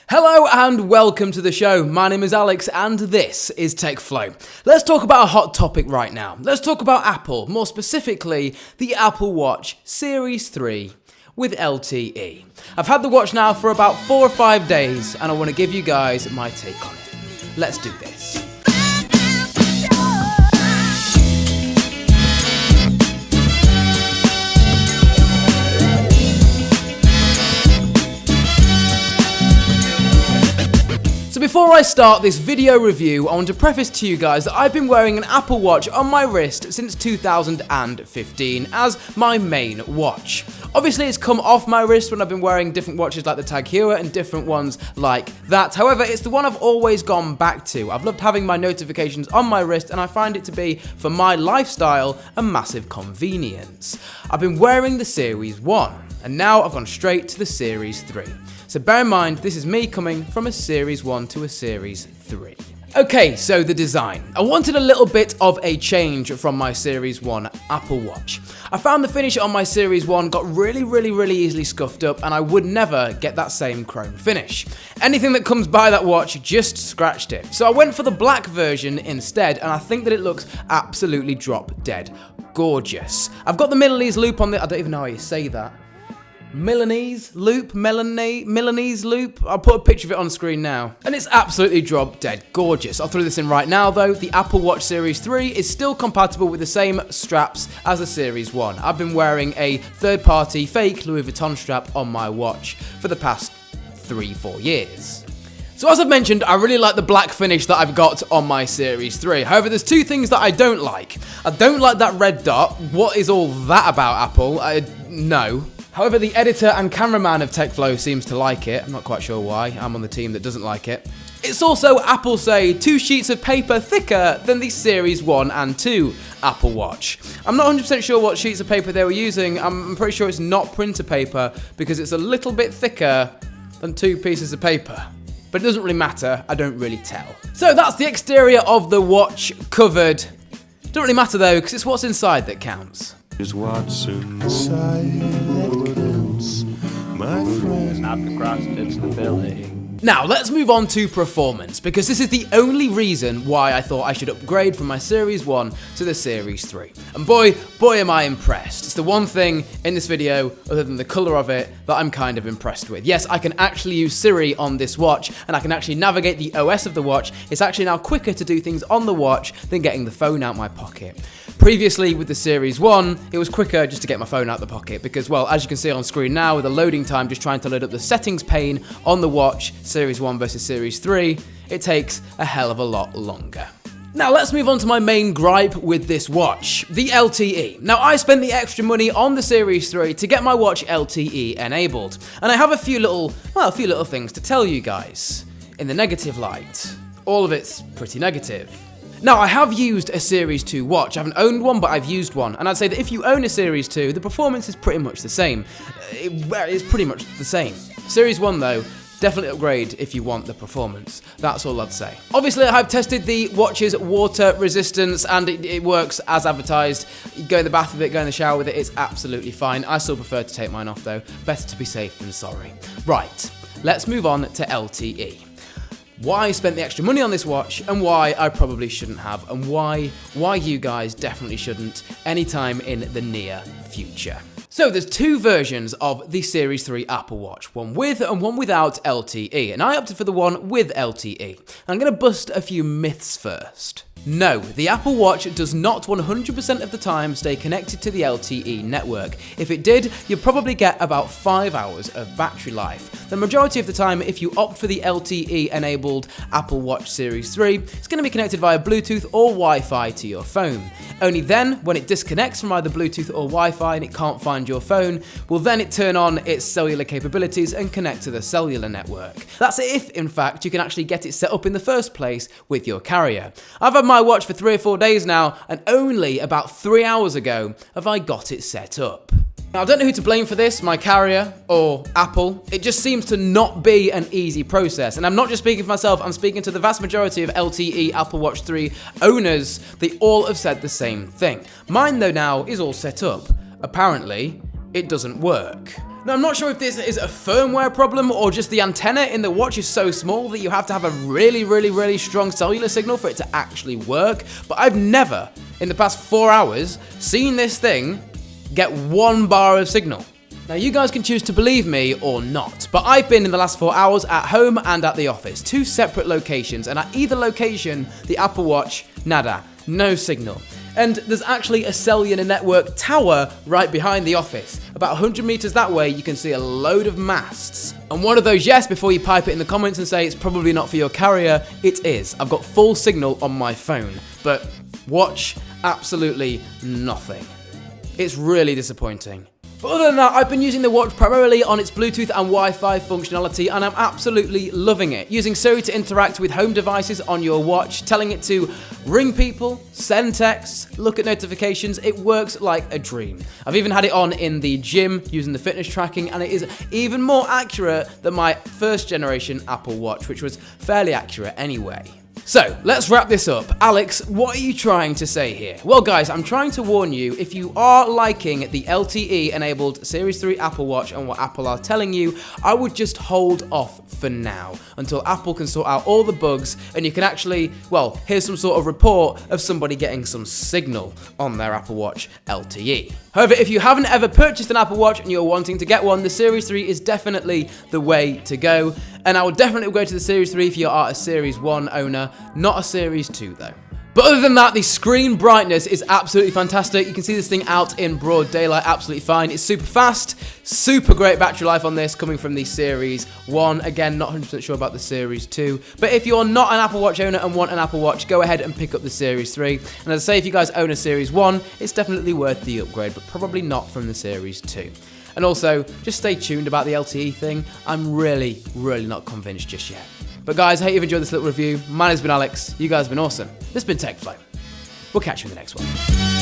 Hello and welcome to the show. My name is Alex and this is TechFlow. Let's talk about a hot topic right now. Let's talk about Apple, more specifically the Apple Watch Series 3 with LTE. I've had the watch now for about 4 or 5 days and I want to give you guys my take on it. Let's do this. So before I start this video review, I want to preface to you guys that I've been wearing an Apple Watch on my wrist since 2015 as my main watch. Obviously it's come off my wrist when I've been wearing different watches like the Tag Heuer and different ones like that. However, it's the one I've always gone back to. I've loved having my notifications on my wrist and I find it to be, for my lifestyle, a massive convenience. I've been wearing the Series 1 and now I've gone straight to the Series 3. So bear in mind, this is me coming from a Series 1 to a Series 3. Okay, so the design. I wanted a little bit of a change from my Series 1 Apple Watch. I found the finish on my Series 1 got really easily scuffed up and I would never get that same chrome finish. Anything that comes by that watch just scratched it. So I went for the black version instead and I think that it looks absolutely drop dead gorgeous. I've got the Milanese loop on the, I don't even know how you say that. Milanese loop? I'll put a picture of it on screen now. And it's absolutely drop dead gorgeous. I'll throw this in right now though. The Apple Watch Series 3 is still compatible with the same straps as the Series 1. I've been wearing a third-party fake Louis Vuitton strap on my watch for the past 3-4 years. So as I've mentioned, I really like the black finish that I've got on my Series 3. However, there's two things that I don't like. I don't like that red dot. What is all that about, Apple? No. However, the editor and cameraman of TechFlow seems to like it. I'm not quite sure why. I'm on the team that doesn't like it. It's also, Apple say, 2 sheets of paper thicker than the Series 1 and 2 Apple Watch. I'm not 100% sure what sheets of paper they were using. I'm pretty sure it's not printer paper because it's a little bit thicker than 2 pieces of paper. But it doesn't really matter. I don't really tell. So that's the exterior of the watch covered. Don't really matter though, because it's what's inside that counts. Is what's inside that counts, my friend. Not the crust, it's the belly. Now, let's move on to performance, because this is the only reason why I thought I should upgrade from my Series 1 to the Series 3. And boy am I impressed. It's the one thing in this video, other than the colour of it, that I'm kind of impressed with. Yes, I can actually use Siri on this watch, and I can actually navigate the OS of the watch. It's actually now quicker to do things on the watch than getting the phone out my pocket. Previously, with the Series 1, it was quicker just to get my phone out the pocket because, well, as you can see on screen now, with the loading time, just trying to load up the settings pane on the watch, Series 1 versus Series 3, it takes a hell of a lot longer. Now let's move on to my main gripe with this watch, the LTE. Now I spent the extra money on the Series 3 to get my watch LTE enabled, and I have a few little things to tell you guys. In the negative light, all of it's pretty negative. Now, I have used a Series 2 watch. I haven't owned one, but I've used one. And I'd say that if you own a Series 2, the performance is pretty much the same. It's pretty much the same. Series 1, though, definitely upgrade if you want the performance. That's all I'd say. Obviously, I've tested the watch's water resistance, and it works as advertised. You go in the bath with it, go in the shower with it, it's absolutely fine. I still prefer to take mine off, though. Better to be safe than sorry. Right, let's move on to LTE. Why I spent the extra money on this watch and why I probably shouldn't have, and why you guys definitely shouldn't anytime in the near future. So there's 2 versions of the Series 3 Apple Watch, one with and one without LTE, and I opted for the one with LTE. I'm going to bust a few myths first. No, the Apple Watch does not 100% of the time stay connected to the LTE network. If it did, you'd probably get about 5 hours of battery life. The majority of the time, if you opt for the LTE-enabled Apple Watch Series 3, it's going to be connected via Bluetooth or Wi-Fi to your phone. Only then, when it disconnects from either Bluetooth or Wi-Fi and it can't find your phone, will then it turn on its cellular capabilities and connect to the cellular network. That's if, in fact, you can actually get it set up in the first place with your carrier. I've had my watch for 3 or 4 days now, and only about 3 hours ago have I got it set up. Now, I don't know who to blame for this, my carrier or Apple. It just seems to not be an easy process. And I'm not just speaking for myself, I'm speaking to the vast majority of LTE Apple Watch 3 owners. They all have said the same thing. Mine, though, now is all set up. Apparently, it doesn't work. Now, I'm not sure if this is a firmware problem or just the antenna in the watch is so small that you have to have a really strong cellular signal for it to actually work, but I've never, in the past 4 hours, seen this thing get 1 bar of signal. Now, you guys can choose to believe me or not, but I've been in the last 4 hours at home and at the office, 2 separate locations, and at either location, the Apple Watch, nada, no signal. And there's actually a cellular network tower right behind the office. About 100 meters that way, you can see a load of masts. And one of those, yes, before you pipe it in the comments and say it's probably not for your carrier, it is. I've got full signal on my phone, but watch, absolutely nothing. It's really disappointing. But other than that, I've been using the watch primarily on its Bluetooth and Wi-Fi functionality, and I'm absolutely loving it. Using Siri to interact with home devices on your watch, telling it to ring people, send texts, look at notifications, it works like a dream. I've even had it on in the gym using the fitness tracking, and it is even more accurate than my first generation Apple Watch, which was fairly accurate anyway. So, let's wrap this up. Alex, what are you trying to say here? Well, guys, I'm trying to warn you, if you are liking the LTE-enabled Series 3 Apple Watch and what Apple are telling you, I would just hold off for now until Apple can sort out all the bugs and you can actually, well, here's some sort of report of somebody getting some signal on their Apple Watch LTE. However, if you haven't ever purchased an Apple Watch and you're wanting to get one, the Series 3 is definitely the way to go. And I would definitely go to the Series 3 if you are a Series 1 owner, not a Series 2 though. But other than that, the screen brightness is absolutely fantastic. You can see this thing out in broad daylight absolutely fine. It's super fast, super great battery life on this coming from the Series 1. Again, not 100% sure about the Series 2. But if you're not an Apple Watch owner and want an Apple Watch, go ahead and pick up the Series 3. And as I say, if you guys own a Series 1, it's definitely worth the upgrade, but probably not from the Series 2. And also, just stay tuned about the LTE thing. I'm really not convinced just yet. But guys, I hope you've enjoyed this little review. My name's been Alex. You guys have been awesome. This has been TechFlow. We'll catch you in the next one.